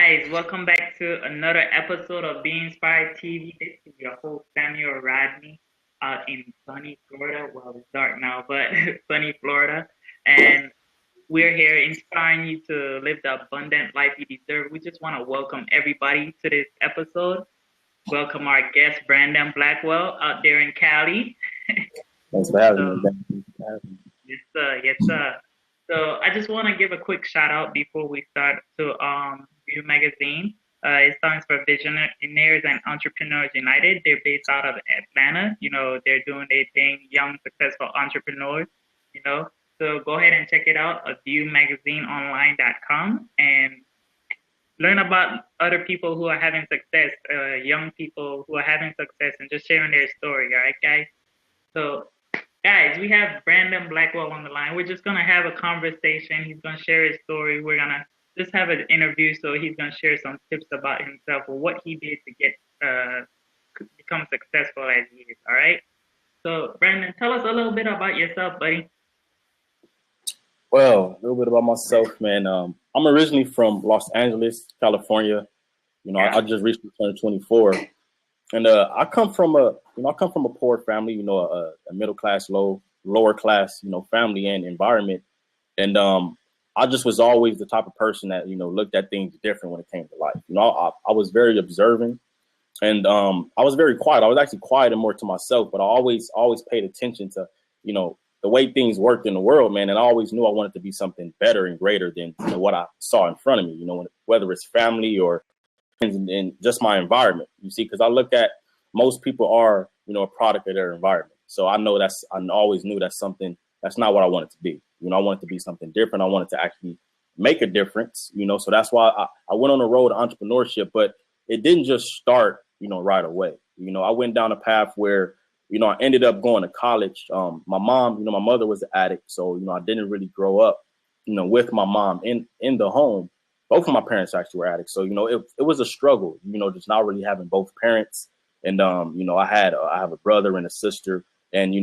guys, welcome back to another episode of Being Inspired TV. This is your host Samuel Rodney out in sunny Florida. Well, it's dark now, but sunny Florida. And we're here inspiring you to live the abundant life you deserve. We just want to welcome everybody to this episode. Welcome our guest, Branden Blackwell, out there in Cali. Thanks for having me. Yes, sir. Yes, sir. So I just want to give a quick shout out before we start to View Magazine. It stands for Visionaries and Entrepreneurs United. They're based out of Atlanta. They're doing their thing, young, successful entrepreneurs, So go ahead and check it out at viewmagazineonline.com and learn about other people who are having success, young people who are having success and just sharing their story. All right, guys? So guys, we have Branden Blackwell on the line. We're just going to have a conversation. He's going to share his story. We're going to just have an interview. So he's going to share some tips about himself or what he did to get become successful as he is. All right. So Branden, tell us a little bit about yourself, buddy. Well, a little bit about myself, man. I'm originally from Los Angeles, California. I just recently turned 24. And I come from a poor family, a middle class, lower class, family and environment. And I just was always the type of person that, looked at things different when it came to life. I was very observant and I was very quiet. I was actually quiet and more to myself, but I always paid attention to, the way things worked in the world, man. And I always knew I wanted to be something better and greater than what I saw in front of me, whether it's family or and just my environment, you see, because I look at most people are, a product of their environment. So I always knew that's not what I wanted to be. I wanted to be something different. I wanted to actually make a difference, so that's why I went on the road to entrepreneurship, but it didn't just start, right away. I went down a path where, I ended up going to college. My mom, my mother was an addict. So, I didn't really grow up, with my mom in the home. Both of my parents actually were addicts. So, it was a struggle, just not really having both parents. And, I have a brother and a sister. And,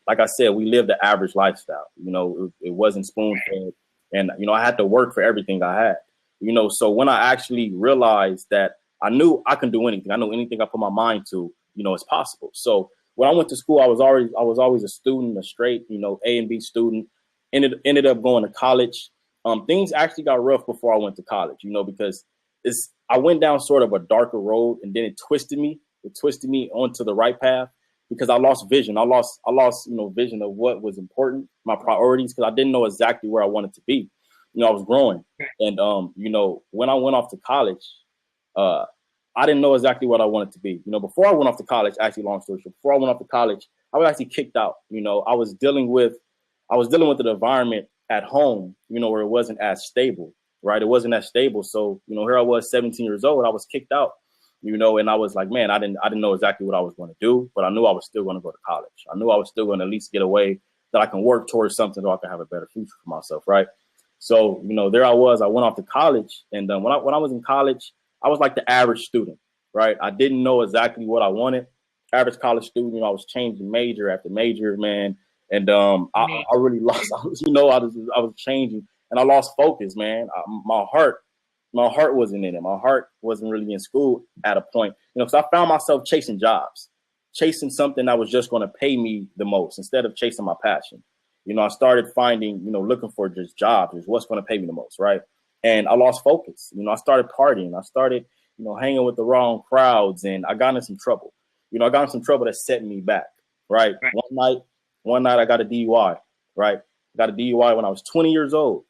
like I said, we lived the average lifestyle. It wasn't spoon fed. And, I had to work for everything I had. So when I actually realized that I knew I can do anything, I know anything I put my mind to, it's possible. So when I went to school, I was always a student, a straight, A and B student, ended up going to college. Things actually got rough before I went to college, because I went down sort of a darker road and then it twisted me onto the right path because I lost vision. I lost, vision of what was important, my priorities, because I didn't know exactly where I wanted to be. I was growing. And, when I went off to college, I didn't know exactly what I wanted to be. Before I went off to college, actually, long story short, before I went off to college, I was actually kicked out. I was dealing with an environment at home, where it wasn't as stable, right? It wasn't as stable. So, here I was 17 years old. I was kicked out, and I was like, man, I didn't know exactly what I was going to do, but I knew I was still going to go to college. I knew I was still going to at least get away that I can work towards something so I can have a better future for myself, right? So, there I was. I went off to college. And when I was in college, I was like the average student, right? I didn't know exactly what I wanted. Average college student, I was changing major after major, man. And I really lost, I was changing and I lost focus, man. My heart wasn't in it. My heart wasn't really in school at a point, because I found myself chasing jobs, chasing something that was just going to pay me the most instead of chasing my passion. I started finding, looking for just jobs, is what's going to pay me the most, right? And I lost focus. I started partying. I started, hanging with the wrong crowds, and I got in some trouble. I got in some trouble that set me back, right? One night I got a DUI, right? I got a DUI when I was 20 years old.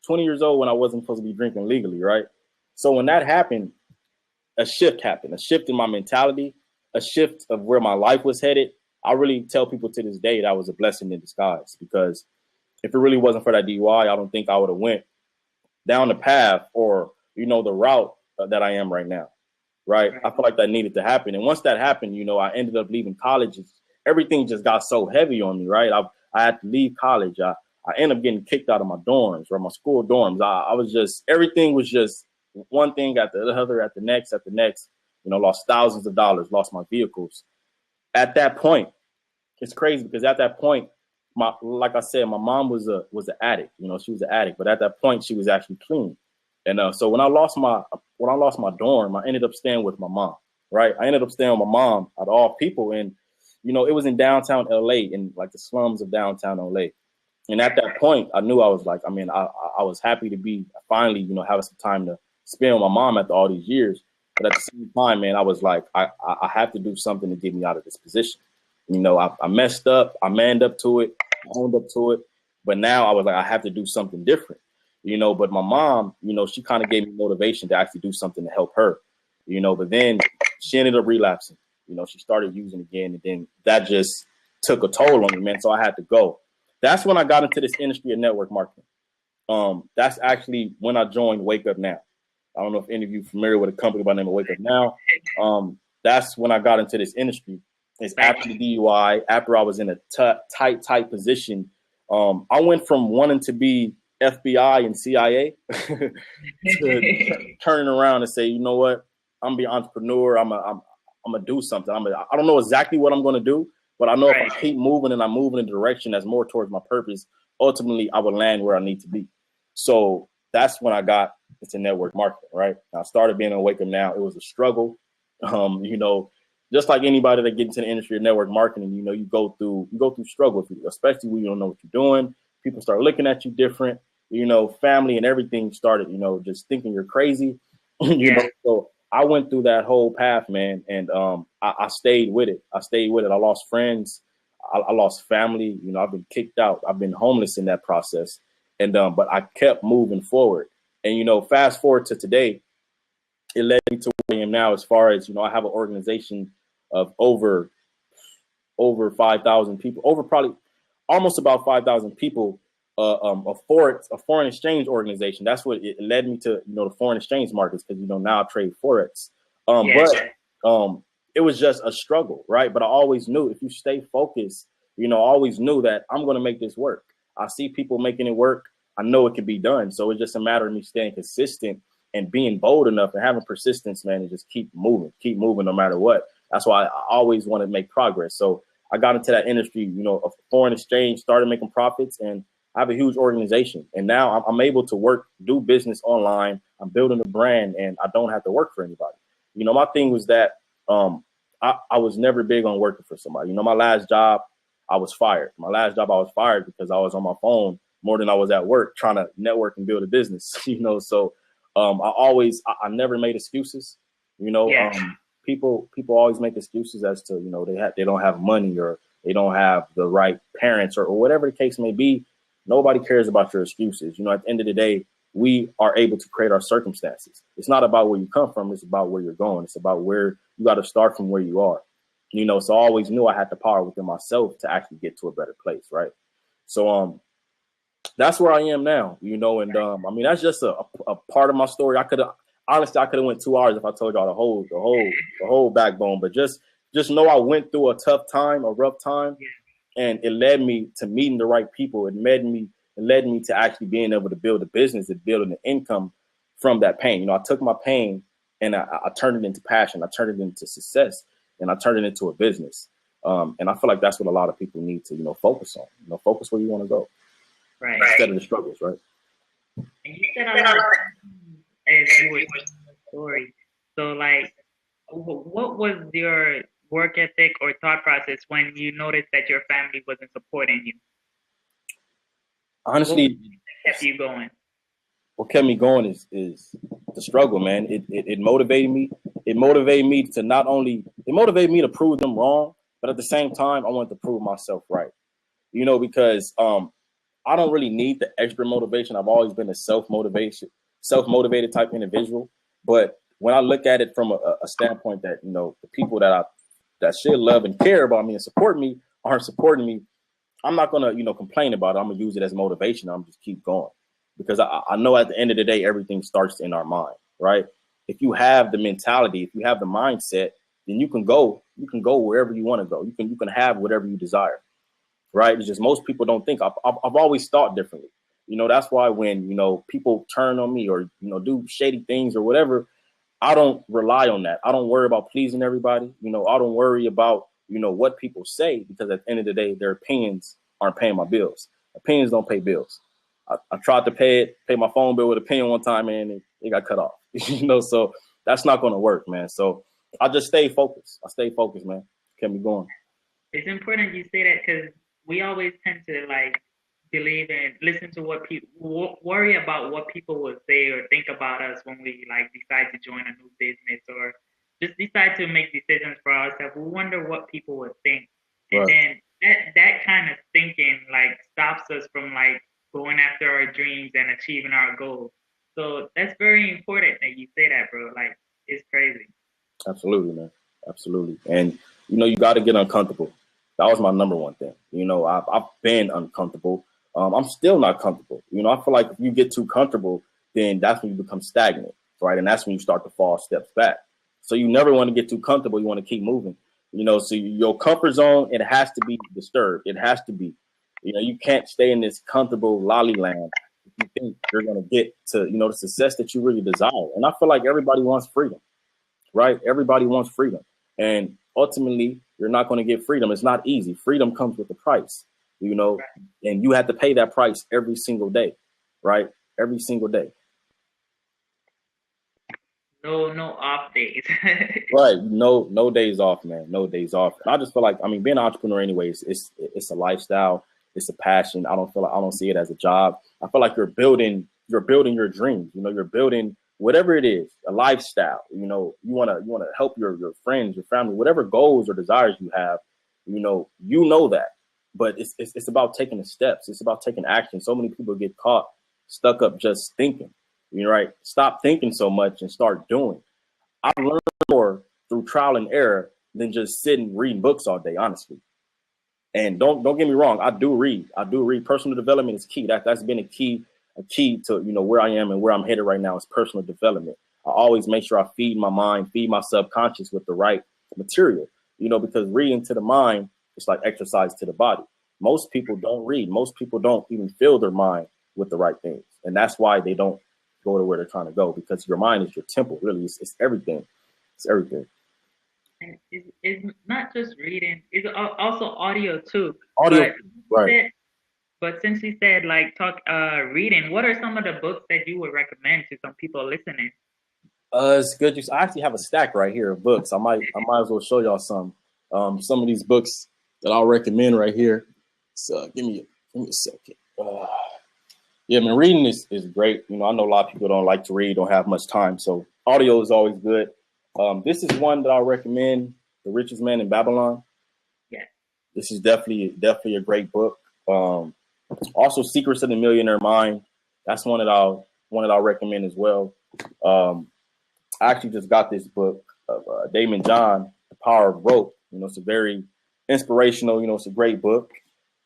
20 years old when I wasn't supposed to be drinking legally, right? So when that happened, a shift in my mentality, a shift of where my life was headed. I really tell people to this day that was a blessing in disguise, because if it really wasn't for that DUI, I don't think I would have went down the path or, the route that I am right now, right? I feel like that needed to happen. And once that happened, I ended up leaving college. Everything just got so heavy on me, right? I had to leave college. I ended up getting kicked out of my dorms or my school dorms. Everything was just one thing after the other, at the next, lost thousands of dollars, lost my vehicles. At that point, it's crazy because at that point, like I said, my mom was an addict. She was an addict, but at that point, she was actually clean. And so when I lost my when I lost my dorm, I ended up staying with my mom. Right, I ended up staying with my mom out of all people, and it was in downtown LA, in like the slums of downtown LA. And at that point, I knew I was like, I was happy to be finally, having some time to spend with my mom after all these years. But at the same time, man, I was like, I have to do something to get me out of this position. I messed up, I manned up to it, I owned up to it. But now I was like, I have to do something different. But my mom, she kind of gave me motivation to actually do something to help her. But then she ended up relapsing. She started using again, and then that just took a toll on me, man. So I had to go. That's when I got into this industry of network marketing. That's actually when I joined Wake Up Now. I don't know if any of you are familiar with a company by the name of Wake Up Now. That's when I got into this industry. It's after the DUI, after I was in a tight position. I went from wanting to be FBI and CIA to turning around and say, you know what, I'm gonna be an entrepreneur. I'm gonna do something. I don't know exactly what I'm gonna do, but I know if I keep moving and I move in a direction that's more towards my purpose, ultimately I will land where I need to be. So that's when I got into network marketing, right? I started being on Wake Up Now. It was a struggle. Just like anybody that gets into the industry of network marketing, you go through struggle, especially when you don't know what you're doing. People start looking at you different, family and everything started, just thinking you're crazy. So I went through that whole path, man, and I stayed with it. I lost friends. I lost family. I've been kicked out. I've been homeless in that process. And but I kept moving forward. And, fast forward to today, it led me to where I am now as far as, I have an organization of over 5,000 people, over probably almost about 5,000 people, a foreign exchange organization. That's what it led me to, the foreign exchange markets, because, now I trade Forex. But it was just a struggle, right? But I always knew if you stay focused, I always knew that I'm going to make this work. I see people making it work. I know it can be done. So it's just a matter of me staying consistent and being bold enough and having persistence, man, and just keep moving no matter what. That's why I always want to make progress. So I got into that industry, of foreign exchange, started making profits, and I have a huge organization. And now I'm able to do business online. I'm building a brand, and I don't have to work for anybody. My thing was that I was never big on working for somebody. My last job, I was fired. Because I was on my phone more than I was at work trying to network and build a business, So I never made excuses, people always make excuses as to, they don't have money or they don't have the right parents or whatever the case may be. Nobody cares about your excuses. At the end of the day, we are able to create our circumstances. It's not about where you come from. It's about where you're going. It's about where you got to start from where you are, so I always knew I had the power within myself to actually get to a better place. Right. So, that's where I am now, and that's just a part of my story. I could have went 2 hours if I told y'all the whole backbone, but just know I went through a rough time, and it led me to meeting the right people. It led me to actually being able to build a business and building an income from that pain. I took my pain and I turned it into passion. I turned it into success, and I turned it into a business. And I feel like that's what a lot of people need to, focus on, focus where you want to go. Right. Instead of the struggles, right? And you said a lot as you were telling the story. So, like, what was your work ethic or thought process when you noticed that your family wasn't supporting you? Honestly, what kept you going? What kept me going is the struggle, man. It motivated me. It motivated me to prove them wrong, but at the same time, I wanted to prove myself right. Because I don't really need the extra motivation. I've always been a self-motivated type individual. But when I look at it from a standpoint that, the people that should love and care about me and support me aren't supporting me, I'm not going to, complain about it. I'm going to use it as motivation. I'm just keep going, because I know at the end of the day, everything starts in our mind, right? If you have the mentality, if you have the mindset, then you can go wherever you want to go. You can have whatever you desire. Right. It's just most people don't think. I've always thought differently. That's why when, people turn on me or, do shady things or whatever, I don't rely on that. I don't worry about pleasing everybody. I don't worry about, what people say, because at the end of the day, their opinions aren't paying my bills. Opinions don't pay bills. I tried to pay my phone bill with a pen one time, and it got cut off. So that's not going to work, man. So I just stay focused. I stay focused, man. Kept me going. It's important you say that because we always tend to like believe and listen to what people worry about what people will say or think about us when we like decide to join a new business or just decide to make decisions for ourselves. We wonder what people would think, and Right. then that kind of thinking like stops us from like going after our dreams and achieving our goals. So that's very important that you say that, bro. Like it's crazy. Absolutely, man. Absolutely. And, you got to get uncomfortable. That was my number one thing. I've been uncomfortable. I'm still not comfortable. I feel like if you get too comfortable, then that's when you become stagnant, right? And that's when you start to fall steps back. So you never want to get too comfortable. You want to keep moving. So your comfort zone, it has to be disturbed. It has to be. You can't stay in this comfortable lolly land if you think you're going to get to, the success that you really desire. And I feel like everybody wants freedom, right? Everybody wants freedom. And ultimately, you're not going to get freedom. It's not easy. Freedom comes with a price, and you have to pay that price every single day, right? Every single day. No off days. Right. No days off, man. No days off. And I just feel like, being an entrepreneur anyways, it's a lifestyle. It's a passion. I don't see it as a job. I feel like you're building your dreams. You're building whatever it is, a lifestyle. You wanna help your friends, your family, whatever goals or desires you have, that. But it's about taking the steps. It's about taking action. So many people get caught stuck up just thinking. Right? Stop thinking so much and start doing. I've learned more through trial and error than just sitting reading books all day, honestly. And don't get me wrong, I do read. Personal development is key. That's been a key to where I am and where I'm headed right now is personal development. I always make sure I feed my mind, feed my subconscious with the right material. Because reading to the mind is like exercise to the body. Most people don't read. Most people don't even fill their mind with the right things, and that's why they don't go to where they're trying to go. Because your mind is your temple. Really, it's everything. It's everything. And it's not just reading; it's also audio too. Audio, But right? but since you said like talk reading, what are some of the books that you would recommend to some people listening? It's good. I actually have a stack right here of books. I might as well show y'all some of these books that I'll recommend right here. So give me a second. Yeah, man, reading is great. I know a lot of people don't like to read, don't have much time, so audio is always good. This is one that I'll recommend, The Richest Man in Babylon. Yeah. This is definitely a great book. Also, Secrets of the Millionaire Mind. That's one that I'll recommend as well. I actually just got this book of Damon John, The Power of Rope. It's a very inspirational. It's a great book.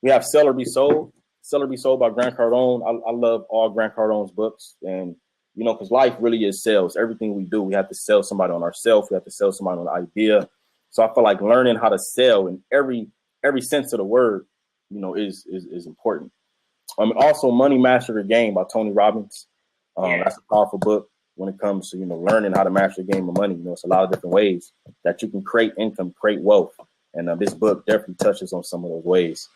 We have Sell or Be Sold. Sell or Be Sold by Grant Cardone. I love all Grant Cardone's books, and because life really is sales. Everything we do, we have to sell somebody on ourselves. We have to sell somebody on an idea. So I feel like learning how to sell in every sense of the word, is important. Also, Money Master the Game by Tony Robbins. Yeah. That's a powerful book when it comes to learning how to master the game of money. It's a lot of different ways that you can create income, create wealth, and this book definitely touches on some of those ways.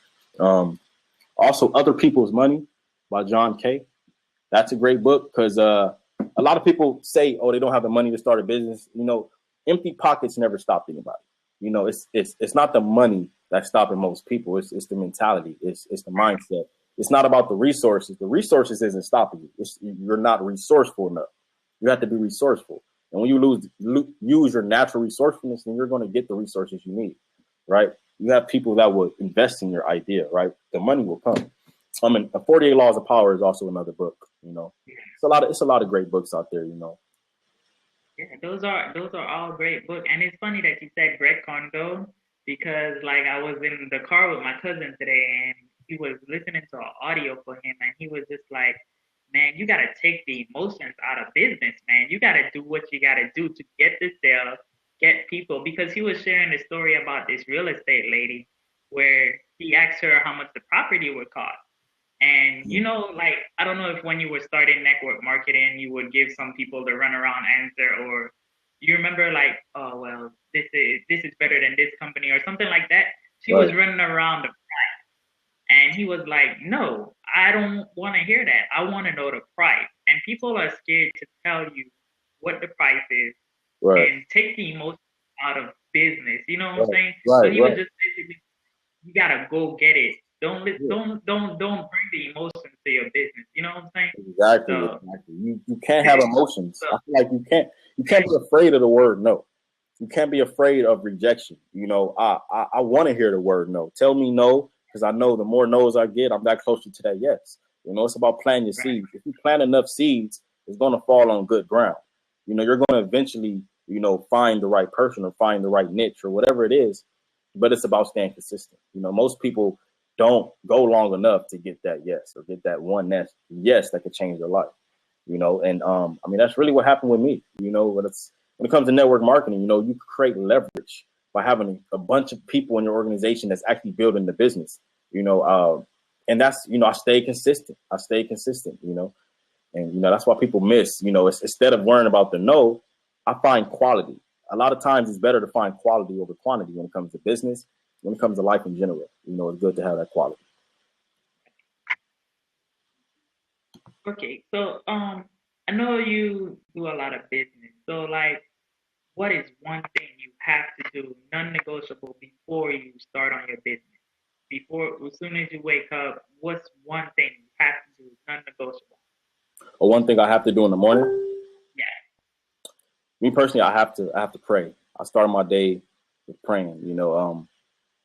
Also, Other People's Money by John Kay. That's a great book because a lot of people say, "Oh, they don't have the money to start a business." Empty pockets never stopped anybody. It's not the money that's stopping most people. It's the mentality. It's the mindset. It's not about the resources. The resources isn't stopping you. You're not resourceful enough. You have to be resourceful. And when you use your natural resourcefulness, then you're going to get the resources you need, right? You have people that will invest in your idea, right? The money will come. 48 Laws of Power is also another book. It's a lot of great books out there. Yeah, those are all great books. And it's funny that you said Greg Condo because like I was in the car with my cousin today and he was listening to an audio for him and he was just like, man, you gotta take the emotions out of business, man. You gotta do what you gotta do to get the sale, get people because he was sharing a story about this real estate lady where he asked her how much the property would cost. And like I don't know if when you were starting network marketing, you would give some people the runaround answer, or you remember like, oh well, this is better than this company or something like that. She Right. was running around the price, and he was like, no, I don't want to hear that. I want to know the price. And people are scared to tell you what the price is, Right. and take the emotion out of business. You know what I'm Right. saying? So Right. he was Right. just basically, you gotta go get it. Don't Yeah. don't bring the emotions to your business. You know what I'm saying? Exactly. So, Exactly. You can't have emotions. I feel like you can't be afraid of the word no. You can't be afraid of rejection. You know, I want to hear the word no. Tell me no, because I know the more no's I get, I'm that closer to that yes. You know, it's about planting your right, seeds. If you plant enough seeds, it's going to fall on good ground. You know, you're going to eventually, you know, find the right person or find the right niche or whatever it is. But it's about staying consistent. You know, most people don't go long enough to get that yes or get that one yes that could change their life. You know, and I mean that's really what happened with me. You know, when it comes to network marketing, you know, you create leverage by having a bunch of people in your organization that's actually building the business. You know, and that's, you know, I stay consistent. You know, and you know that's why people miss. You know, instead of worrying about the no, I find quality. A lot of times it's better to find quality over quantity when it comes to business, when it comes to life in general. You know, it's good to have that quality. okay. So I know you do a lot of business. So like, what is one thing you have to do, non-negotiable, before you start on your business? Before, as soon as you wake up, what's one thing you have to do, non-negotiable? Or one thing I have to do in the morning, Yeah. me personally, I have to pray. I start my day with praying. You know,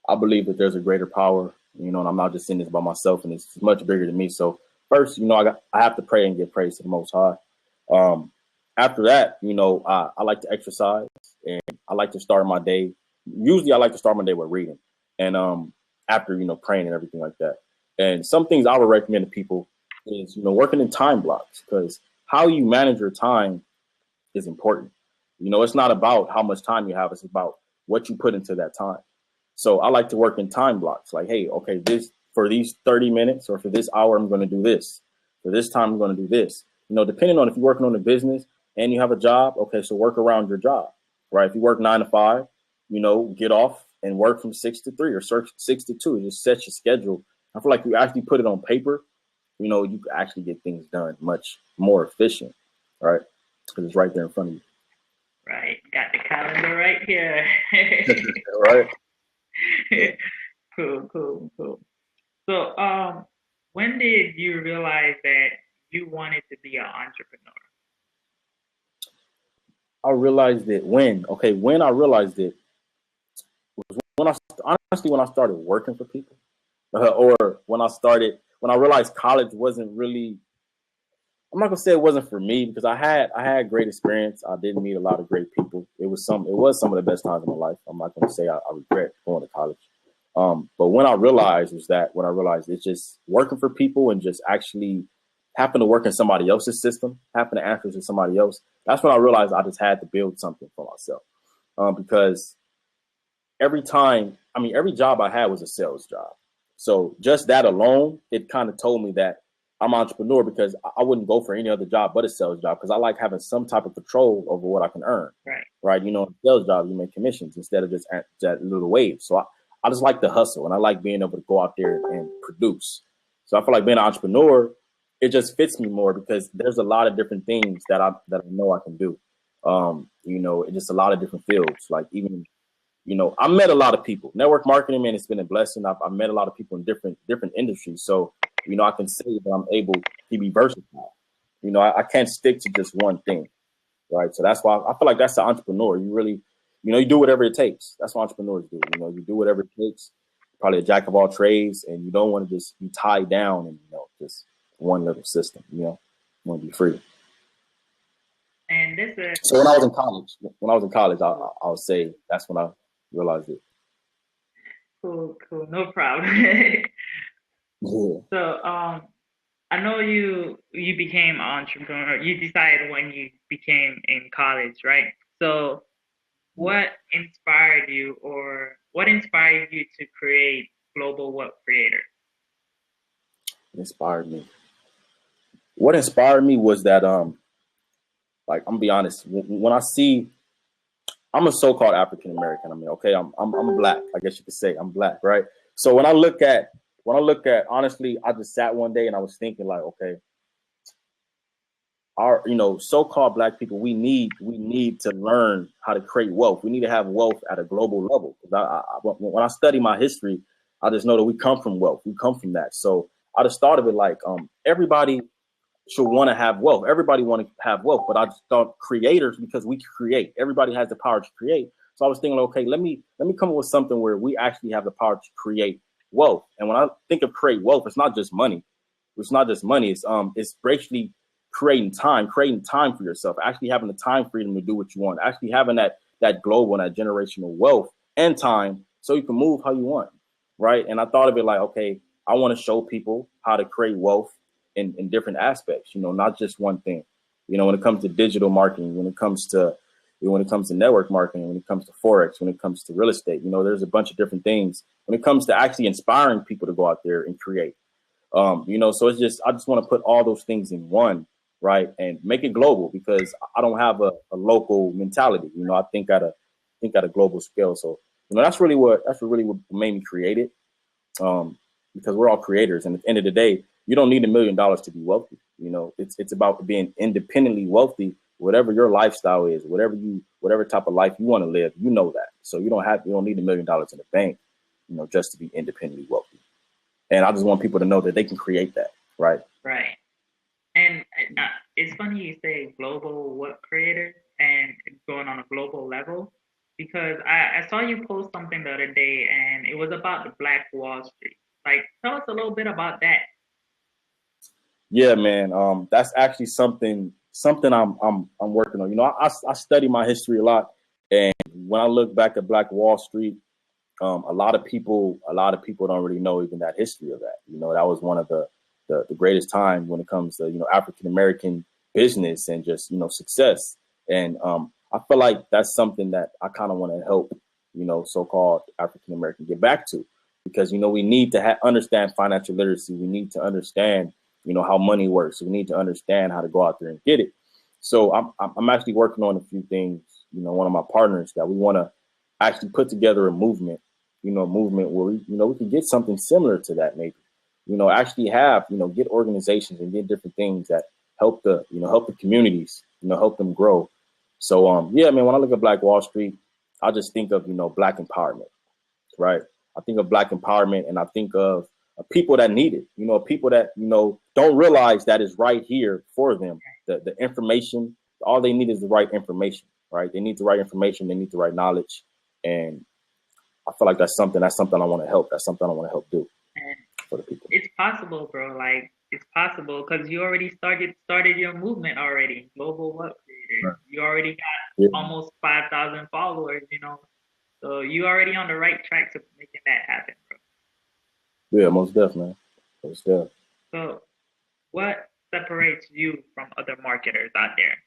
I believe that there's a greater power. You know, and I'm not just in this by myself, and it's much bigger than me. So first, you know, I have to pray and give praise to the Most High. Um, After that, you know, I like to exercise and I like to start my day. Usually, I like to start my day with reading, and after, you know, praying and everything like that. And some things I would recommend to people is, you know, working in time blocks, because how you manage your time is important. You know, it's not about how much time you have; it's about what you put into that time. So I like to work in time blocks. Like, hey, okay, this for these 30 minutes or for this hour, I'm going to do this. For this time, I'm going to do this. You know, depending on if you're working on a business and you have a job, okay, so work around your job, right? If you work 9 to 5, you know, get off and work from 6 to 3 or 6 to 2. Just set your schedule. I feel like you actually put it on paper, you know, you can actually get things done much more efficient, right? Because it's right there in front of Right. Got the calendar right here. you. Right? Yeah. Cool, cool, cool. So, when did you realize that you wanted to be an entrepreneur? I realized it when I realized it when I honestly when I started working for people, or when I realized college wasn't really. I'm not gonna say it wasn't for me, because I had great experience. I didn't meet a lot of great people. It was some of the best times of my life. I'm not gonna say I regret going to college. But when I realized it's just working for people and just actually having to work in somebody else's system, having to answer to somebody else. That's when I realized I just had to build something for myself. Because every job I had was a sales job. So just that alone, it kind of told me that I'm an entrepreneur, because I wouldn't go for any other job but a sales job, because I like having some type of control over what I can earn. Right. Right. You know, in a sales job, you make commissions instead of just that little wage. So I just like the hustle, and I like being able to go out there and produce. So I feel like being an entrepreneur, it just fits me more, because there's a lot of different things that I know I can do. You know, just a lot of different fields. Like, even, you know, I met a lot of people. Network marketing, man, it's been a blessing. I've met a lot of people in different industries. So, you know, I can say that I'm able to be versatile. You know, I can't stick to just one thing, right? So that's why I feel like that's the entrepreneur. You really, you know, you do whatever it takes. That's what entrepreneurs do. You know, you do whatever it takes. Probably a jack of all trades, and you don't want to just be tied down in, you know, just one little system. You know, you want to be free. And this is So when I was in college, I would say that's when I realized it. cool, cool, no problem. Yeah. So, I know you became an entrepreneur. You decided when you became in college, right? So, what inspired you, or what inspired you to create Global Wealth Creator? It inspired me. What inspired me was that like, I'm gonna be honest, when I see, I'm a so-called African American. I mean, okay, I'm black. I guess you could say I'm black, right? So when I look at honestly, I just sat one day and I was thinking, like, okay, our, so-called Black people, we need to learn how to create wealth. We need to have wealth at a global level. When I study my history, I just know that we come from wealth. We come from that. So I just thought of it like everybody should want to have wealth. Everybody want to have wealth, but I just thought creators, because we create. Everybody has the power to create. So I was thinking, okay, let me come up with something where we actually have the power to create wealth. And when I think of create wealth, it's not just money. It's not just money. It's basically creating time for yourself, actually having the time freedom to do what you want, actually having that global and that generational wealth and time so you can move how you want. Right. And I thought of it like, okay, I want to show people how to create wealth in different aspects, not just one thing. When it comes to digital marketing, when it comes to network marketing, when it comes to Forex, when it comes to real estate, there's a bunch of different things when it comes to actually inspiring people to go out there and create. So I just want to put all those things in one, right, and make it global, because I don't have a local mentality. I think at a global scale. So that's really what made me create it, because we're all creators, and at the end of the day, you don't need $1 million to be wealthy. It's about being independently wealthy, whatever your lifestyle is, whatever type of life you want to live. That. So you don't need $1 million in the bank, just to be independently wealthy. And I just want people to know that they can create that, right? Right. And it's funny you say global what creators and going on a global level, because I saw you post something the other day and it was about the Black Wall Street. Like, tell us a little bit about that. Yeah, man. That's actually something I'm working on. I study my history a lot, and when I look back at Black Wall Street, a lot of people don't really know even that history of that. That was one of the greatest time when it comes to African American business and just success. And I feel like that's something that I kind of want to help so-called African American get back to, because we need to understand financial literacy. We need to understand how money works. So we need to understand how to go out there and get it. So I'm actually working on a few things. One of my partners that we want to actually put together a movement where we could get something similar to that, maybe, actually have, get organizations and get different things that help the communities, help them grow. So, yeah, man, when I look at Black Wall Street, I just think of, Black empowerment, right? I think of Black empowerment, and I think of people that need it, people that, don't realize that is right here for them. The information, all they need is the right information, right? They need the right information. They need the right knowledge. And I feel like that's something I want to help. That's something I want to help do for the people. It's possible, bro. Like, it's possible because you already started your movement already. Global What Creators. Right. You already got almost 5,000 followers. So you already on the right track to making that happen, bro. Yeah, most definitely. Most definitely. So, what separates you from other marketers out there?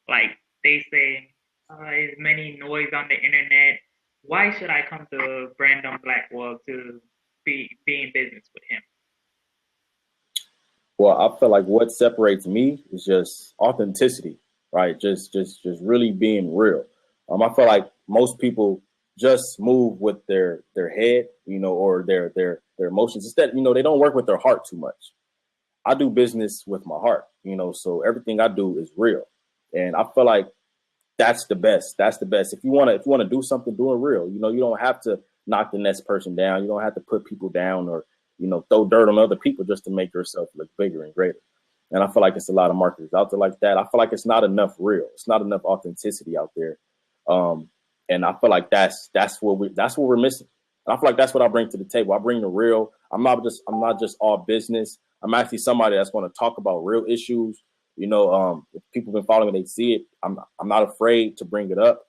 Like they say, there's many noise on the internet. Why should I come to Branden Blackwell to be in business with him? Well, I feel like what separates me is just authenticity, right? Just really being real. I feel like most people just move with their head, or their emotions. Instead, they don't work with their heart too much. I do business with my heart, so everything I do is real. And I feel like that's the best. That's the best. If you want to do something, do it real. You don't have to knock the next person down. You don't have to put people down or, throw dirt on other people just to make yourself look bigger and greater. And I feel like it's a lot of marketers out there like that. I feel like it's not enough real. It's not enough authenticity out there. And I feel like that's what we're missing. And I feel like that's what I bring to the table. I bring the real. I'm not just all business. I'm actually somebody that's going to talk about real issues. If people have been following me, they see it. I'm not afraid to bring it up.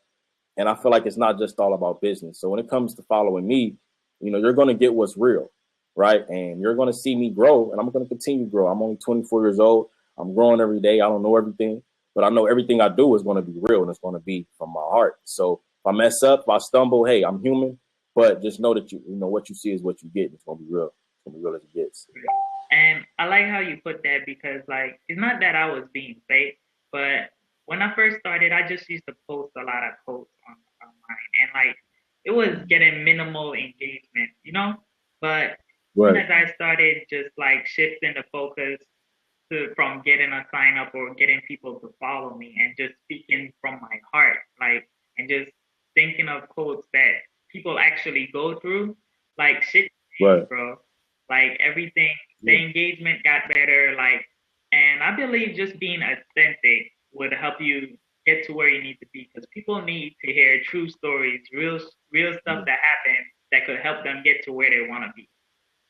And I feel like it's not just all about business. So when it comes to following me, you're going to get what's real, right? And you're going to see me grow, and I'm going to continue to grow. I'm only 24 years old. I'm growing every day. I don't know everything, but I know everything I do is going to be real, and it's going to be from my heart. So if I mess up, if I stumble, hey, I'm human, but just know that what you see is what you get. It's going to be real. It's going to be real as it gets. And I like how you put that, because like, it's not that I was being fake, but when I first started, I just used to post a lot of quotes online, and like, it was getting minimal engagement, But right. as I started just like shifting the focus, from getting a sign up or getting people to follow me and just speaking from my heart, like, and just thinking of quotes that people actually go through, like shit changed, Right. bro. Like everything, the Yeah. engagement got better, like, and I believe just being authentic would help you get to where you need to be because people need to hear true stories, real stuff Yeah. that happened that could help them get to where they want to be.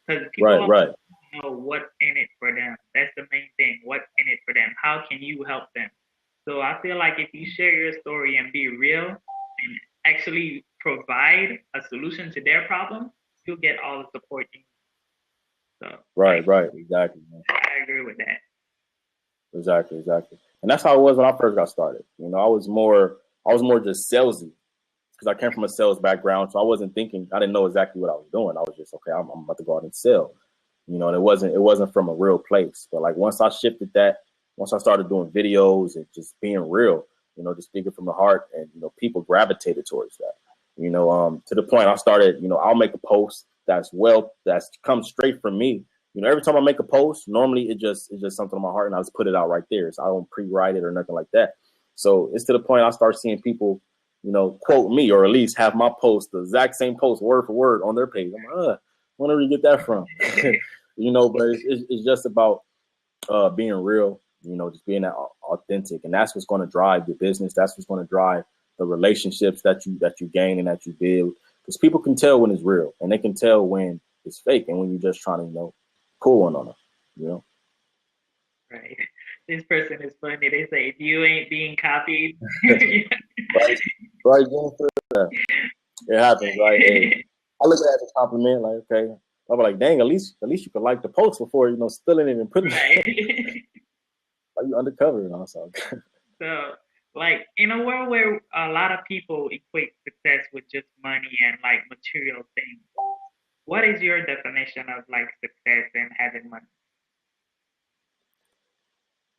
Because people Right. Right. know what's in it for them. That's the main thing. What's in it for them? How can you help them? So I feel like if you share your story and be real and actually provide a solution to their problem, you'll get all the support you need. So Right. Right. Exactly, man. I agree with that. Exactly. Exactly. And that's how it was when I first got started. You know, I was more just salesy because I came from a sales background, so I wasn't thinking. I didn't know exactly what I was doing. I was just okay. I'm about to go out and sell. You know, and it wasn't from a real place. But like once I shifted that, once I started doing videos and just being real, you know, just speaking from the heart, and you know, people gravitated towards that. You know, to the point I started. You know, I'll make a post that's come straight from me. You know, every time I make a post, normally it's just something on my heart, and I just put it out right there. So I don't pre-write it or nothing like that. So it's to the point I start seeing people, you know, quote me or at least have my post, the exact same post, word for word on their page. I'm like, where did you get that from? You know, but it's just about being real, you know, just being authentic. And that's what's going to drive your business. That's what's going to drive the relationships that you gain and that you build. Because people can tell when it's real and they can tell when it's fake and when you're just trying to, you know, pull one on them, you know? Right. This person is funny. They say if you ain't being copied, Right. Right. It happens, right? Hey, I look at it as a compliment, like, okay. I'm like, dang, at least you could like the post before, you know, stealing it and putting it. right. Like you undercover and all so. So, like, in a world where a lot of people equate success with just money and like material things, what is your definition of like success and having money?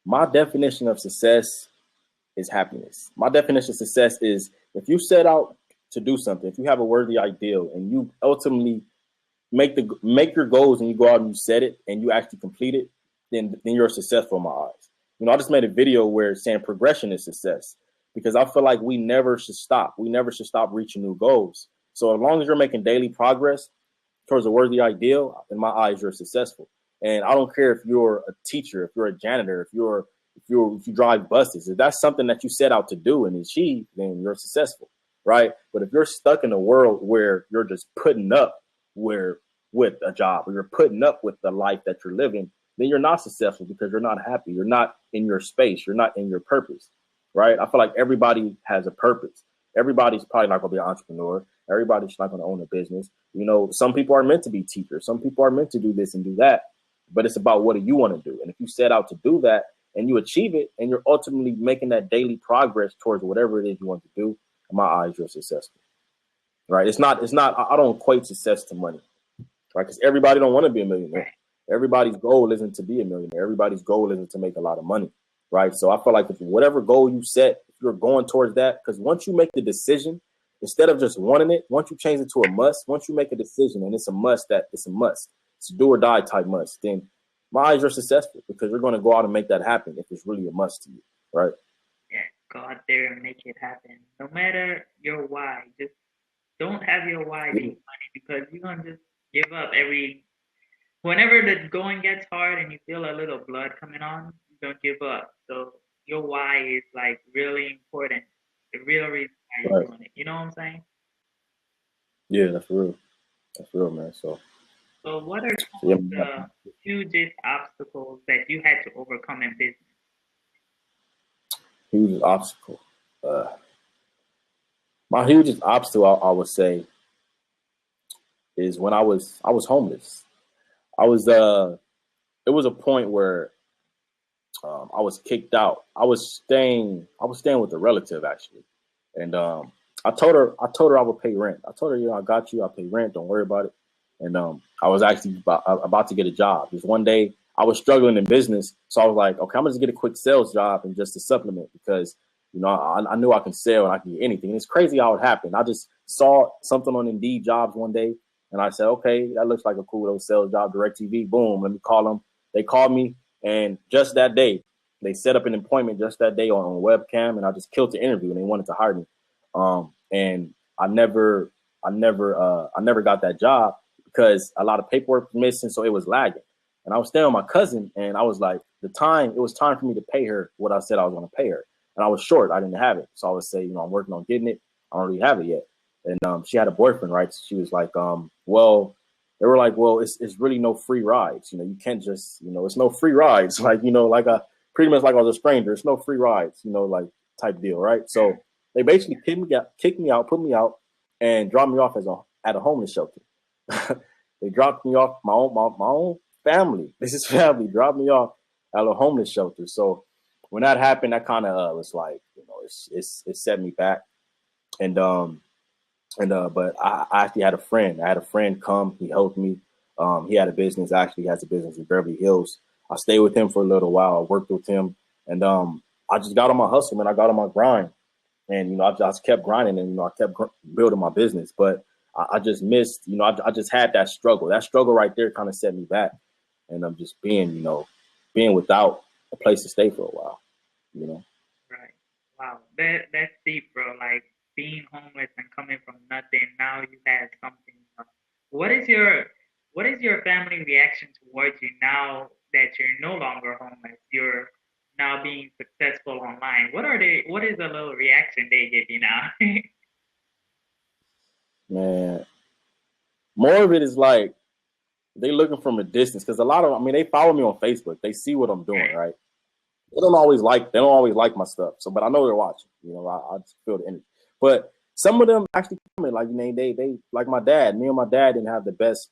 My definition of success is happiness. My definition of success is if you set out to do something, if you have a worthy ideal and you ultimately make your goals and you go out and you set it and you actually complete it, then you're successful in my eyes. You know, I just made a video where it's saying progression is success because I feel like we never should stop. We never should stop reaching new goals. So as long as you're making daily progress towards a worthy ideal, in my eyes, you're successful. And I don't care if you're a teacher, if you're a janitor, if you drive buses, if that's something that you set out to do and achieve, then you're successful, right? But if you're stuck in a world where you're just putting up with a job or you're putting up with the life that you're living, then you're not successful because you're not happy. You're not in your space. You're not in your purpose, right? I feel like everybody has a purpose. Everybody's probably not going to be an entrepreneur. Everybody's not going to own a business. You know, some people are meant to be teachers. Some people are meant to do this and do that. But it's about what do you want to do? And if you set out to do that and you achieve it and you're ultimately making that daily progress towards whatever it is you want to do, in my eyes, you're successful, right? I don't equate success to money, right? Because everybody don't want to be a millionaire. Everybody's goal isn't to be a millionaire. Everybody's goal isn't to make a lot of money, right? So I feel like if whatever goal you set, if you're going towards that, because once you make the decision, instead of just wanting it, once you change it to a must, once you make a decision and it's a must, it's a do or die type must, then my eyes are successful because you're going to go out and make that happen if it's really a must to you, right? Yeah, go out there and make it happen. No matter your why, just don't have your why be money because you're gonna just give up every whenever the going gets hard and you feel a little blood coming on, you don't give up. So your why is like really important. The real reason why you're Right. doing it. You know what I'm saying? Yeah, that's real. That's real, man. So what are So some yeah, of the hugest obstacles that you had to overcome in business? huge obstacle. Uh, my hugest obstacle, I would say, is when I was homeless. I was it was a point where I was kicked out. I was staying with a relative actually, and I told her I would pay rent. I told her, you know, I got you. I pay rent. Don't worry about it. And I was actually about to get a job. Just one day I was struggling in business, so I was like, okay, I'm gonna just get a quick sales job and just to supplement because you know I knew I can sell and I can get anything. And it's crazy how it happened. I just saw something on Indeed Jobs one day, and I said, okay, that looks like a cool little sales job. DirecTV, boom, let me call them. They called me. And just that day, they set up an appointment just that day on webcam, and I just killed the interview, and they wanted to hire me. And I never got that job because a lot of paperwork was missing, so it was lagging. And I was staying with my cousin, and I was like, it was time for me to pay her what I said I was going to pay her. And I was short. I didn't have it. So I would say, I'm working on getting it. I don't really have it yet. And she had a boyfriend, right? So she was like, they were like, well, it's really no free rides. You can't just, it's no free rides. Like, pretty much like I was a stranger. It's no free rides, like type deal, right? So they basically kicked me out, put me out, and dropped me off at a homeless shelter. They dropped me off my own family. This is family dropped me off at a homeless shelter. So when that happened, that kind of was like, it set me back. But I actually had a friend. I had a friend come. He helped me. He had a business. Actually, he has a business in Beverly Hills. I stayed with him for a little while. I worked with him, and I just got on my hustle, man. I got on my grind, and I just kept grinding, and I kept building my business. But I just missed, I just had that struggle. That struggle right there kind of set me back, and I'm just being without a place to stay for a while, Right. Wow. That's deep, bro. Like being homeless and coming from nothing. Now you have something. What is your family reaction towards you now that you're no longer homeless? You're now being successful online. What is the little reaction they give you now? Man, more of it is like they looking from a distance because they follow me on Facebook. They see what I'm doing, right? They don't always like my stuff. So, but I know they're watching. I just feel the energy. But some of them actually comment like, they like my dad. Me and my dad didn't have the best.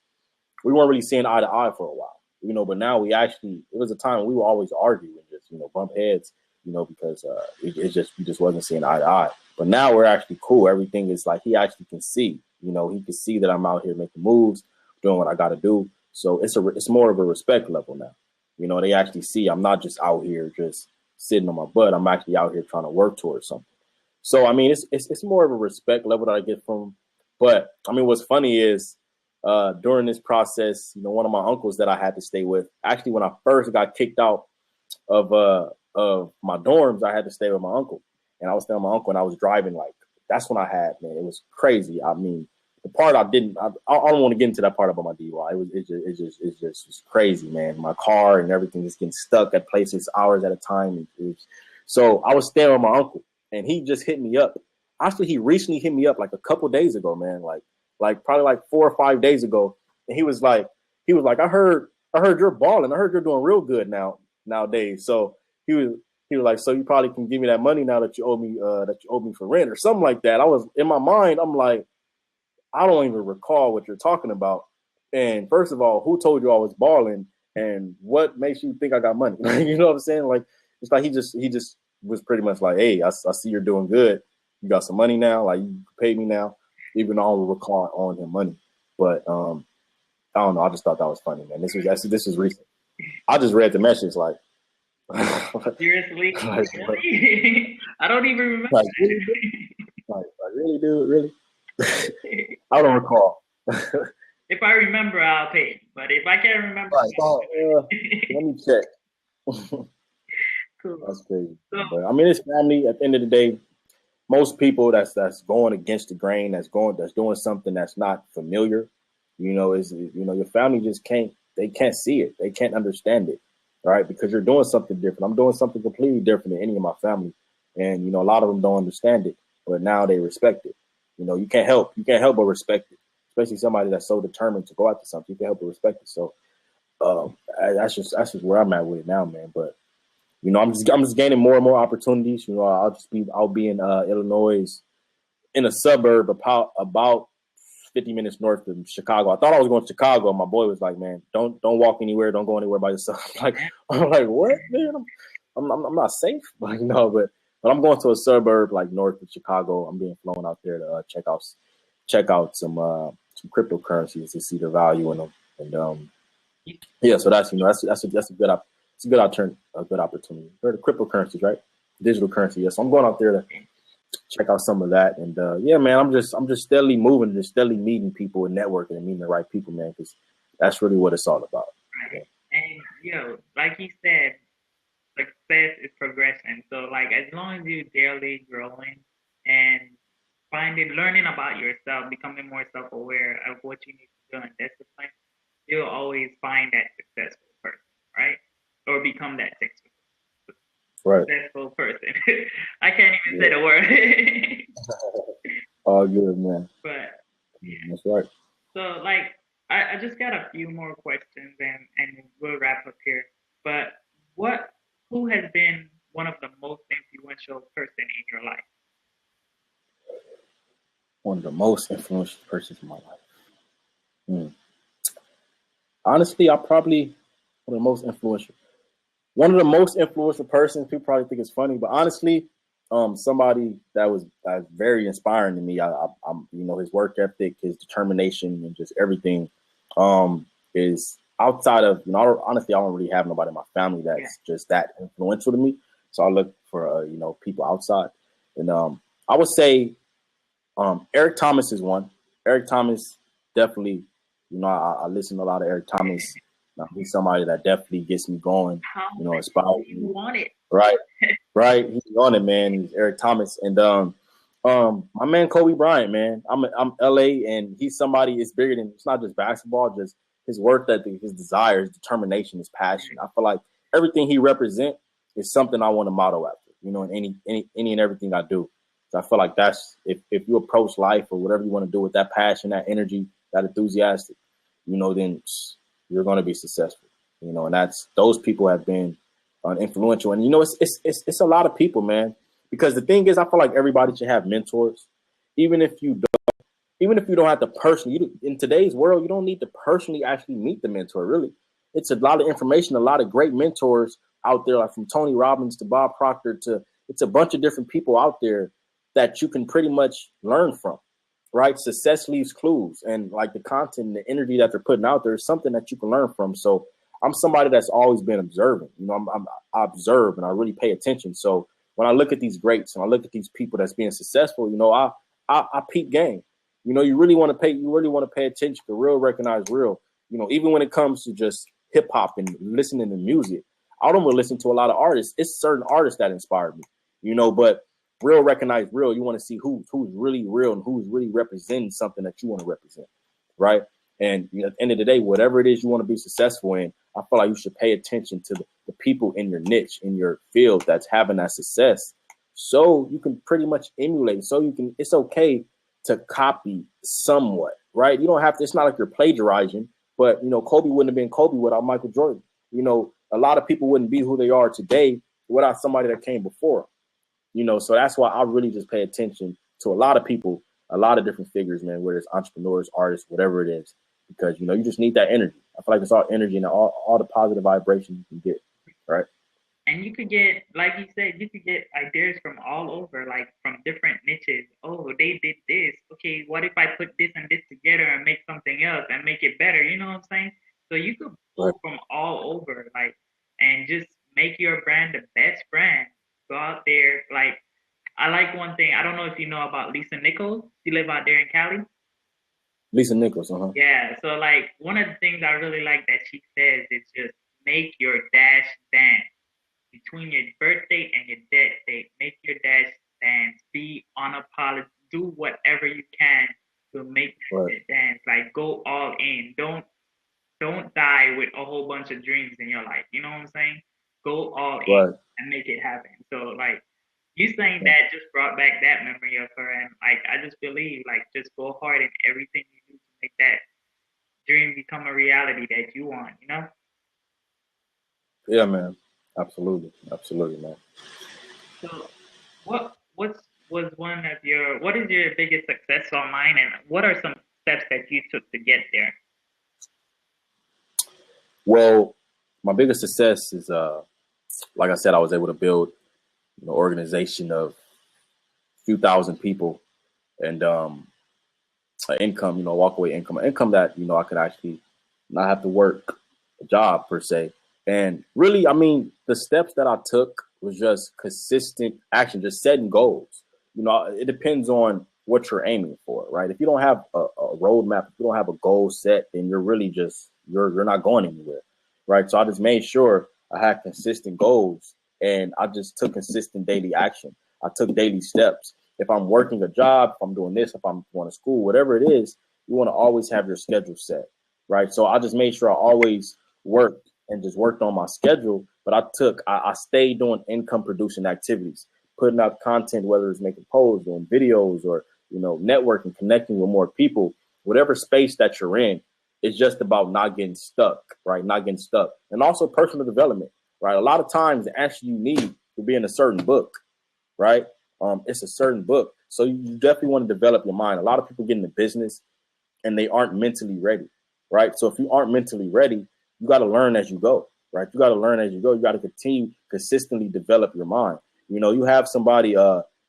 We weren't really seeing eye to eye for a while, but now it was a time when we were always arguing, just, bump heads, because we just wasn't seeing eye to eye. But now we're actually cool. Everything is like, he actually can see, he can see that I'm out here making moves, doing what I got to do. So it's more of a respect level now. They actually see I'm not just out here just sitting on my butt. I'm actually out here trying to work towards something. So, it's more of a respect level that I get from. But, what's funny is during this process, one of my uncles that I had to stay with, actually, when I first got kicked out of my dorms, I had to stay with my uncle. And I was staying with my uncle, and I was driving, that's when it was crazy. The part I don't want to get into that part about my DUI. It's just crazy, man. My car and everything is getting stuck at places hours at a time. So I was staying with my uncle, and he just hit me up. Actually, he recently hit me up like a couple days ago, man. Like probably like 4 or 5 days ago, and he was like, I heard you're balling. I heard you're doing real good nowadays. So he was like, so you probably can give me that money now that you owe me for rent or something like that. I was in my mind, I'm like, I don't even recall what you're talking about. And first of all, who told you I was balling? And what makes you think I got money? You know what I'm saying? Like, it's like he just was pretty much like, hey, I see you're doing good. You got some money now. Like, you pay me now. Even though I don't recall owing him money. But I don't know. I just thought that was funny, man. This was recent. I just read the message like, seriously? Really? I don't even remember. Like, really, dude? Really? I don't recall. If I remember, I'll pay. But if I can't remember, let me check. Cool. That's crazy. But it's family. At the end of the day, most people that's going against the grain, that's doing something that's not familiar, your family just can't see it. They can't understand it, right? Because you're doing something different. I'm doing something completely different than any of my family, and a lot of them don't understand it, but now they respect it. You can't help but respect it, especially somebody that's so determined to go after something. You can't help but respect it. So that's just where I'm at with it now, man. But I'm just gaining more and more opportunities. I'll be in Illinois, in a suburb about 50 minutes north of Chicago. I thought I was going to Chicago. My boy was like, man, don't walk anywhere. Don't go anywhere by yourself. I'm like, what, man? I'm not safe. Like, no, but I'm going to a suburb like north of Chicago. I'm being flown out there to check out some cryptocurrencies to see the value in them. And yeah, so that's a good opportunity. They're the cryptocurrencies, right? Digital currency. Yeah. So I'm going out there to check out some of that. And yeah, man, I'm just steadily moving, just steadily meeting people and networking and meeting the right people, man, because that's really what it's all about. Right. And like he said, success is progression. So like as long as you're daily growing and learning about yourself, becoming more self-aware of what you need to do and discipline, you'll always find that successful person, right? Or become that Right. successful person. I can't even say Yeah. the word. All good, man. But yeah. That's right. So like I just got a few more questions and we'll wrap up here. But what who has been one of the most influential person in your life? One of the most influential persons in my life. Hmm. Honestly, I probably one of the most influential. One of the most influential persons. People probably think it's funny, but honestly, somebody that was very inspiring to me. I'm, his work ethic, his determination, and just everything, is outside of, honestly, I don't really have nobody in my family that's just that influential to me. So I look for, people outside, and I would say, Eric Thomas is one. Eric Thomas definitely, I listen to a lot of Eric Thomas. He's somebody that definitely gets me going, How inspires you me. want it? Right, right. He's on it, man. He's Eric Thomas, and my man Kobe Bryant, man. I'm LA, and he's somebody. It's bigger than, it's not just basketball, just his work ethic, his desire, his determination, his passion. I feel like everything he represents is something I want to model after. In any and everything I do. So I feel like that's, if you approach life or whatever you want to do with that passion, that energy, that enthusiastic, then you're going to be successful. And that's, those people have been influential. And it's a lot of people, man. Because the thing is, I feel like everybody should have mentors, even if you don't have to personally. In today's world, you don't need to personally actually meet the mentor. Really, it's a lot of information, a lot of great mentors out there, like from Tony Robbins to Bob Proctor to, it's a bunch of different people out there that you can pretty much learn from. Right? Success leaves clues, and like the content, and the energy that they're putting out there is something that you can learn from. So I'm somebody that's always been observing. I observe and I really pay attention. So when I look at these greats and I look at these people that's being successful, I peep game. You really want to pay attention to real, recognize real. Even when it comes to just hip hop and listening to music, I don't really listen to a lot of artists. It's certain artists that inspire me, but real, recognize real. You want to see who's really real and who's really representing something that you want to represent, right? And at the end of the day, whatever it is you want to be successful in, I feel like you should pay attention to the people in your niche, in your field that's having that success, so you can pretty much emulate. So it's okay to copy somewhat, right? You don't have to. It's not like you're plagiarizing, but Kobe wouldn't have been Kobe without Michael Jordan. A lot of people wouldn't be who they are today without somebody that came before. So that's why I really just pay attention to a lot of people, a lot of different figures, man, whether it's entrepreneurs, artists, whatever it is, because, you just need that energy. I feel like it's all energy and all the positive vibration you can get, right? And you could get, like you said, you could get ideas from all over, like from different niches. Oh, they did this. Okay, what if I put this and this together and make something else and make it better? You know what I'm saying? So you could Right. pull from all over, like, and just make your brand the best brand. Go out there. Like, I like one thing. I don't know if you know about Lisa Nichols. She live out there in Cali. Lisa Nichols, uh-huh. Yeah. So like one of the things I really like that she says is just make your dash dance between your birthday and your death date. Make your dash dance. Be unapologetic. Do whatever you can to make Right. that dance. Like go all in. Don't die with a whole bunch of dreams in your life. You know what I'm saying? Go all in Right. and make it happen. So like you saying Yeah. that just brought back that memory of her, and like I just believe like just go hard in everything you do to make that dream become a reality that you want. You know? Yeah, man. Absolutely. Absolutely, man. So what is your biggest success online, and what are some steps that you took to get there? Well, my biggest success is, like I said, I was able to build an organization of a few thousand people, and an income, walkaway income that, I could actually not have to work a job per se. And really, I mean, the steps that I took was just consistent action, just setting goals. It depends on what you're aiming for, right? If you don't have a roadmap, if you don't have a goal set, then you're really just, you're not going anywhere. right? So I just made sure I had consistent goals, and I just took consistent daily action. I took daily steps. If I'm working a job, if I'm doing this, if I'm going to school, whatever it is, you want to always have your schedule set, right? So I just made sure I always worked and just worked on my schedule, but I stayed doing income producing activities, putting out content, whether it's making posts, doing videos, or, networking, connecting with more people, whatever space that you're in. It's just about not getting stuck, right? Not getting stuck. And also personal development, right? A lot of times the answer you need will be in a certain book, right? It's a certain book. So you definitely want to develop your mind. A lot of people get into business and they aren't mentally ready, right? So if you aren't mentally ready, you got to learn as you go, right? You got to learn as you go. You got to continue consistently develop your mind. You have somebody,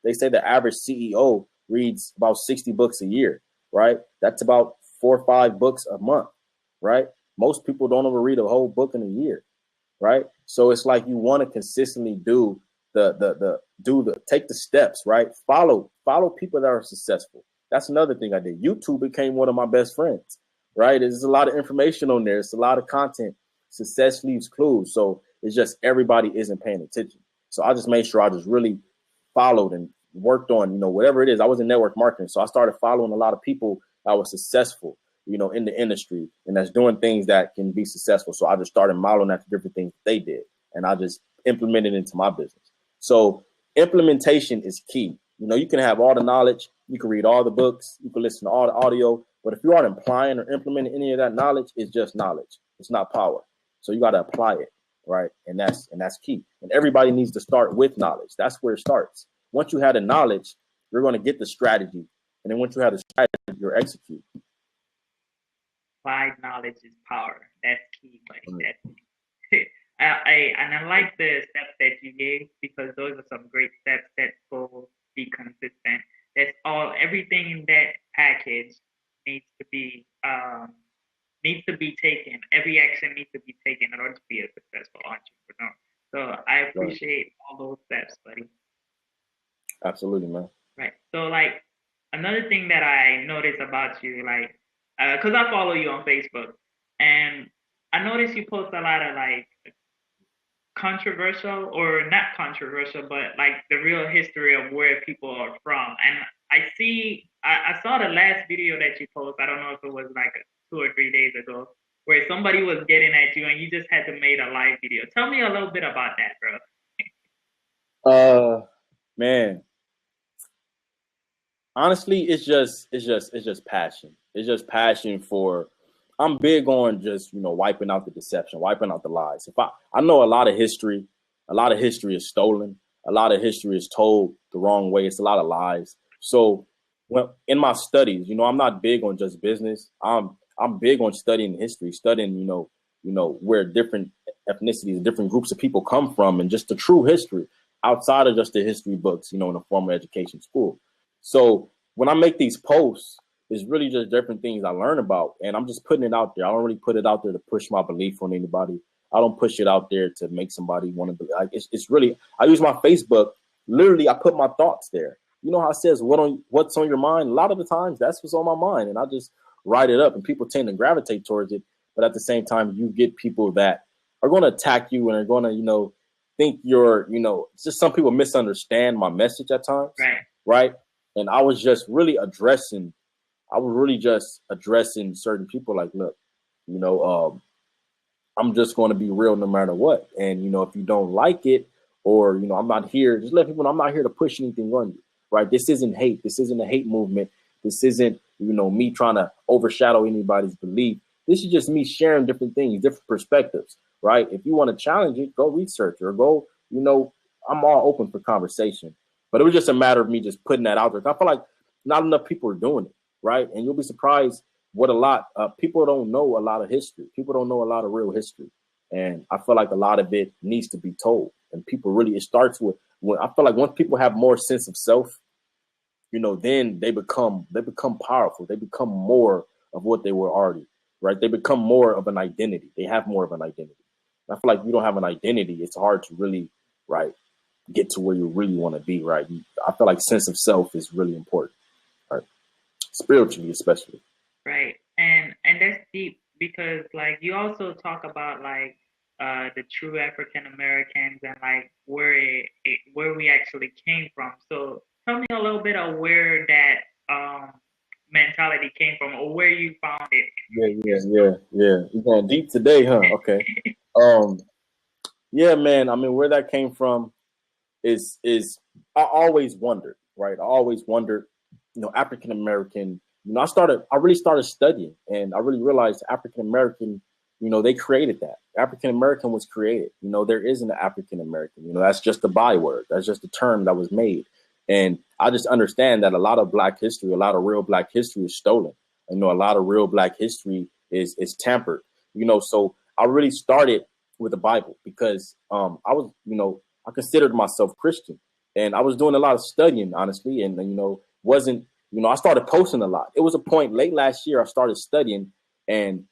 they say the average CEO reads about 60 books a year, right? That's about 4 or 5 books a month, right? Most people don't ever read a whole book in a year, right? So it's like you want to consistently take the steps, right? Follow people that are successful. That's another thing I did. YouTube became one of my best friends, right? There's a lot of information on there. It's a lot of content. Success leaves clues. So it's just everybody isn't paying attention. So I just made sure I just really followed and worked on, whatever it is. I was in network marketing. So I started following a lot of people that were successful, in the industry and that's doing things that can be successful. So I just started modeling after different things they did. And I just implemented it into my business. So implementation is key. You can have all the knowledge, you can read all the books, you can listen to all the audio, but if you aren't applying or implementing any of that knowledge, it's just knowledge. It's not power. So you got to apply it, right? And that's key. And everybody needs to start with knowledge. That's where it starts. Once you have the knowledge, you're going to get the strategy. And then once you have the strategy, you're execute. Applied knowledge is power. That's key, buddy. That's key. I like the steps that you gave because those are some great steps that will be consistent. That's all. Everything in that package needs to be taken. Every action needs to be taken in order to be a successful entrepreneur. So I appreciate all those steps, buddy. Absolutely, man. Right. So like another thing that I noticed about you, like, because I follow you on Facebook, and I noticed you post a lot of like controversial or not controversial, but like the real history of where people are from. And I saw the last video that you posted. I don't know if it was like 2 or 3 days ago, where somebody was getting at you and you just had to make a live video. Tell me a little bit about that, bro. Man, honestly, it's just passion. It's just passion for. I'm big on just wiping out the deception, wiping out the lies. I know a lot of history is stolen, a lot of history is told the wrong way. It's a lot of lies. So in my studies, I'm not big on just business. I'm big on studying history, studying where different ethnicities, different groups of people come from, and just the true history outside of just the history books, in a formal education school. So when I make these posts, it's really just different things I learn about, and I'm just putting it out there. I don't really put it out there to push my belief on anybody. I don't push it out there to make somebody want to be like. It's really, I use my Facebook. Literally, I put my thoughts there. You know how it says what's on your mind. A lot of the times, that's what's on my mind, and I just write it up, and people tend to gravitate towards it. But at the same time, you get people that are going to attack you and are going to think you're it's just some people misunderstand my message at times, right? And I was really addressing certain people like, look, I'm just going to be real no matter what. And, if you don't like it or, I'm not here, just let people know I'm not here to push anything on you, right? This isn't hate. This isn't a hate movement. This isn't, me trying to overshadow anybody's belief. This is just me sharing different things, different perspectives, right? If you want to challenge it, go research or go, I'm all open for conversation. But it was just a matter of me just putting that out there. I feel like not enough people are doing it, right? And you'll be surprised what people don't know a lot of history. People don't know a lot of real history. And I feel like a lot of it needs to be told. And people really, it starts with, I feel like once people have more sense of self, then they become powerful. They become more of what they were already, right? They become more of an identity. They have more of an identity. I feel like if you don't have an identity, it's hard to really, right, get to where you really want to be, right? I feel like sense of self is really important, right? Spiritually, especially. Right. And that's deep because like you also talk about like the true African Americans and like where we actually came from. So tell me a little bit of where that mentality came from, or where you found it. Yeah. You're going deep today, huh? Okay. Um, yeah, man. I mean, where that came from is I always wondered, right? I always wondered, African American. I really started studying, and I really realized African American. They created that. African American was created. There isn't an African American. That's just a byword. That's just a term that was made. And I just understand that a lot of Black history, a lot of real Black history is stolen. A lot of real Black history is tampered. So I really started with the Bible because I was, I considered myself Christian, and I was doing a lot of studying, honestly, and wasn't, I started posting a lot. It was a point late last year I started studying, and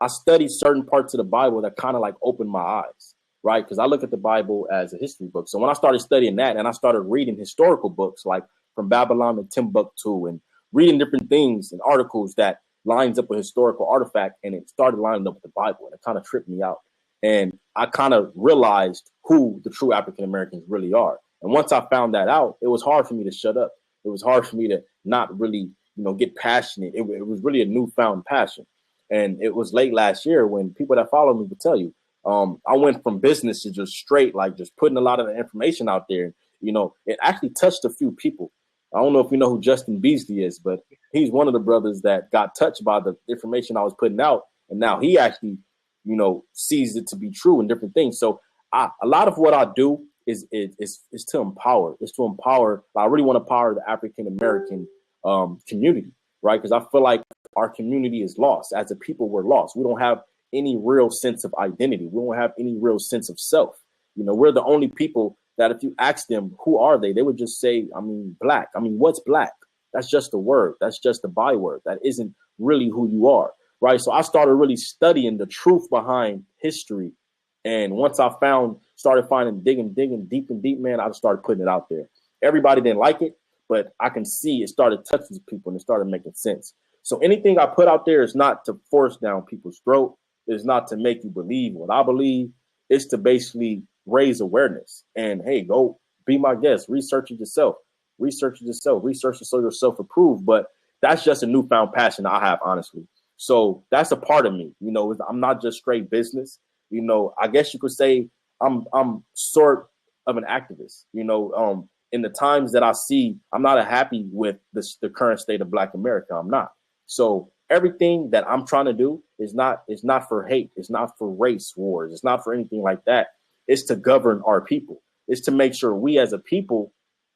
I studied certain parts of the Bible that kind of like opened my eyes, right? Because I look at the Bible as a history book. So when I started studying that, and I started reading historical books like From Babylon to Timbuktu, and reading different things and articles that lines up a historical artifact, and it started lining up with the Bible, and it kind of tripped me out. And I kind of realized who the true African Americans really are. And once I found that out, it was hard for me to shut up. It was hard for me to not really, get passionate. It was really a newfound passion. And it was late last year when people that follow me would tell you, I went from business to just straight, like just putting a lot of the information out there. It actually touched a few people. I don't know if you know who Justin Beasley is, but he's one of the brothers that got touched by the information I was putting out. And now he actually, sees it to be true and different things. So a lot of what I do is to empower. It's to empower. I really want to empower the African American community, right? Because I feel like our community is lost. As a people, we're lost. We don't have any real sense of identity. We don't have any real sense of self. We're the only people that if you ask them, who are they would just say, Black. What's Black? That's just a word. That's just a byword. That isn't really who you are, right? So I started really studying the truth behind history. And once I started finding, digging deep, man, I just started putting it out there. Everybody didn't like it, but I can see it started touching people and it started making sense. So anything I put out there is not to force down people's throat. It's not to make you believe what I believe. It's to basically raise awareness. And hey, go be my guest. Research it yourself. Research it so you're self-approved. But that's just a newfound passion I have, honestly. So that's a part of me. I'm not just straight business. I guess you could say I'm sort of an activist. In the times that I see, I'm not happy with the current state of Black America. I'm not. So everything that I'm trying to do is not for hate. It's not for race wars. It's not for anything like that. It's to govern our people. It's to make sure we as a people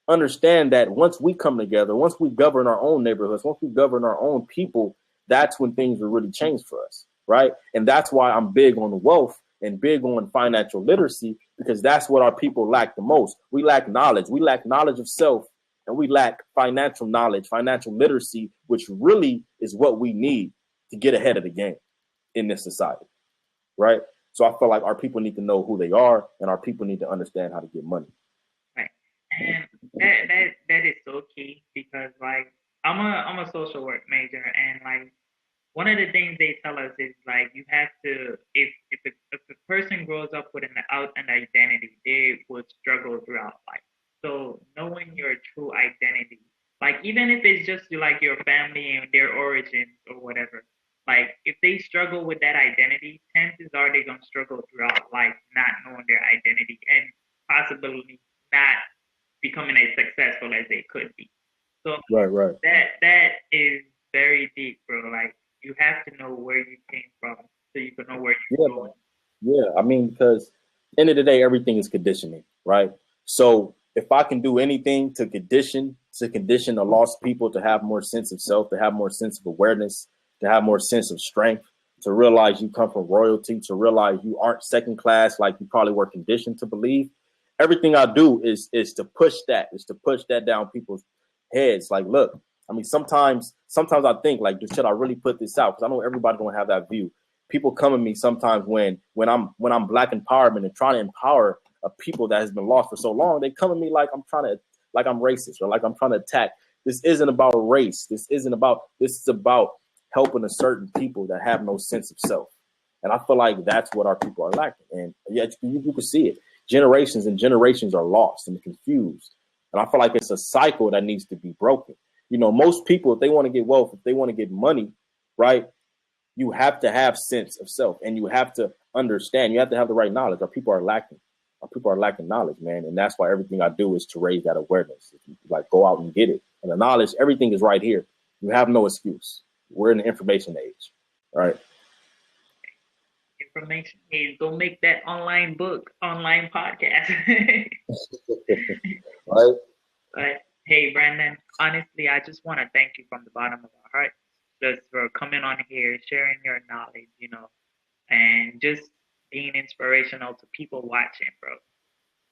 understand that once we come together, once we govern our own neighborhoods, once we govern our own people, that's when things will really change for us, right? And that's why I'm big on wealth and big on financial literacy, because that's what our people lack the most. We lack knowledge. We lack knowledge of self, and we lack financial knowledge, financial literacy, which really is what we need to get ahead of the game in this society, right? So I feel like our people need to know who they are, and our people need to understand how to get money. Right. And that is so key because like I'm a social work major, and like one of the things they tell us is like you have to if a person grows up with an identity, they would struggle throughout life. So knowing your true identity, like even if it's just like your family and their origins or whatever, like if they struggle with that identity, chances are they're gonna struggle throughout life not knowing their identity and possibly not becoming as successful as they could be. So Right. that is very deep, bro. Like you have to know where you came from so you can know where you're Yeah, going. yeah. Because end of the day, everything is conditioning, right? So if I can do anything to condition the lost people to have more sense of self, to have more sense of awareness, to have more sense of strength, to realize you come from royalty, to realize you aren't second class like you probably were conditioned to believe. Everything I do is to push that down people's heads. Like, look, sometimes I think like, should I really put this out? Because I know everybody don't have that view. People come at me sometimes when I'm Black empowerment and trying to empower a people that has been lost for so long. They come at me like I'm racist or like I'm trying to attack. This isn't about race. This is about helping a certain people that have no sense of self. And I feel like that's what our people are lacking. And yet you can see it. Generations and generations are lost and confused. And I feel like it's a cycle that needs to be broken. You know, most people, if they want to get wealth, if they want to get money, right, you have to have sense of self and you have to understand. You have to have the right knowledge. Our people are lacking. Our people are lacking knowledge, man. And that's why everything I do is to raise that awareness. Like, go out and get it. And the knowledge, everything is right here. You have no excuse. We're in the information age, right? Information age. Go make that online book, online podcast. Right? But hey, Branden, honestly, I just want to thank you from the bottom of our heart just for coming on here, sharing your knowledge, and just being inspirational to people watching, bro.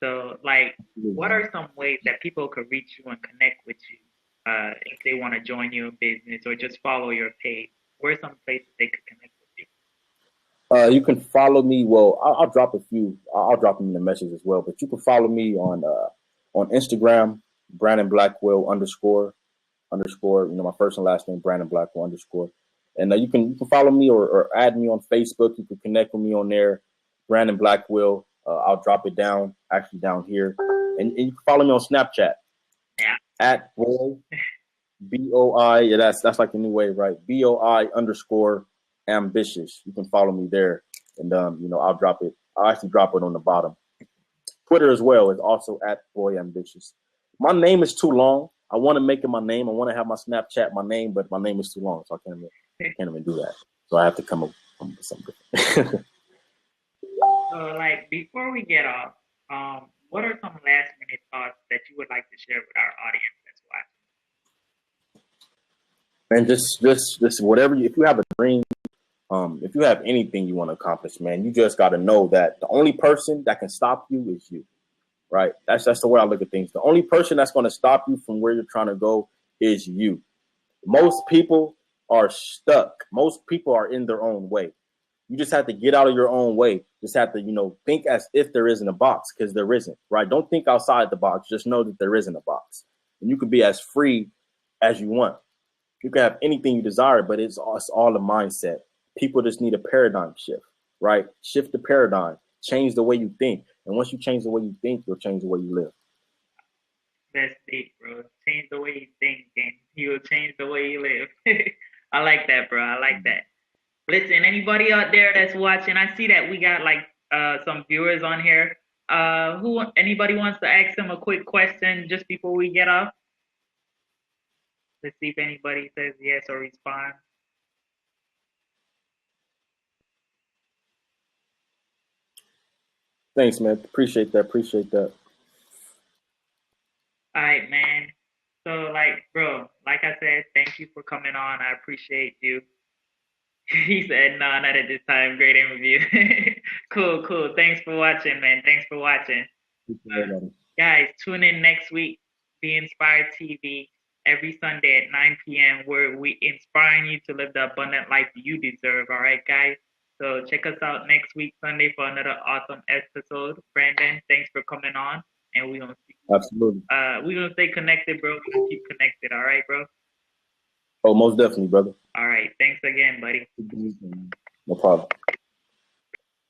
So, like, what are some ways that people could reach you and connect with you if they want to join your business or just follow your page? Where are some places they could connect with you? You can follow me. Well, I'll drop a few. I'll drop them in the message as well. But you can follow me on Instagram, Branden Blackwill __. My first and last name, Branden Blackwill _. And you can follow me or add me on Facebook. You can connect with me on there, Branden Blackwill. I'll drop it down here, and you can follow me on Snapchat. Yeah. At boy BOI. Yeah, that's like the new way, right? BOI _ambitious. You can follow me there, and I'll drop it. I'll actually drop it on the bottom. Twitter as well is also at boy ambitious. My name is too long. I want to make it my name. I want to have my Snapchat my name, but my name is too long, so I can't even do that. So I have to come up with something. So, like, before we get off, what are some last minute thoughts that you would like to share with our audience that's watching? Man, just whatever. If you have a dream, if you have anything you want to accomplish, man, you just got to know that the only person that can stop you is you. Right? That's the way I look at things. The only person that's going to stop you from where you're trying to go is you. Most people are stuck. Most people are in their own way. You just have to get out of your own way. Just have to, think as if there isn't a box, because there isn't, right? Don't think outside the box. Just know that there isn't a box. And you can be as free as you want. You can have anything you desire, but it's all a mindset. People just need a paradigm shift, right? Shift the paradigm. Change the way you think. And once you change the way you think, you'll change the way you live. That's deep, bro. Change the way you think, and you'll change the way you live. I like that, bro. I like that. Listen, anybody out there that's watching, I see that we got like some viewers on here. Anybody wants to ask them a quick question just before we get off? Let's see if anybody says yes or respond. Thanks, man. Appreciate that. All right, man. So, like, bro, like I said, thank you for coming on. I appreciate you. He said, no, not at this time. Great interview. Cool. Thanks for watching, man. Thanks for watching. Guys, tune in next week. Be Inspired TV every Sunday at 9 p.m. where we inspiring you to live the abundant life you deserve. All right, guys? So check us out next week, Sunday, for another awesome episode. Branden, thanks for coming on. And we're going to see. Absolutely. We're going to stay connected, bro. We're going to keep connected. All right, bro? Oh, most definitely, brother. All right. Thanks again, buddy. No problem.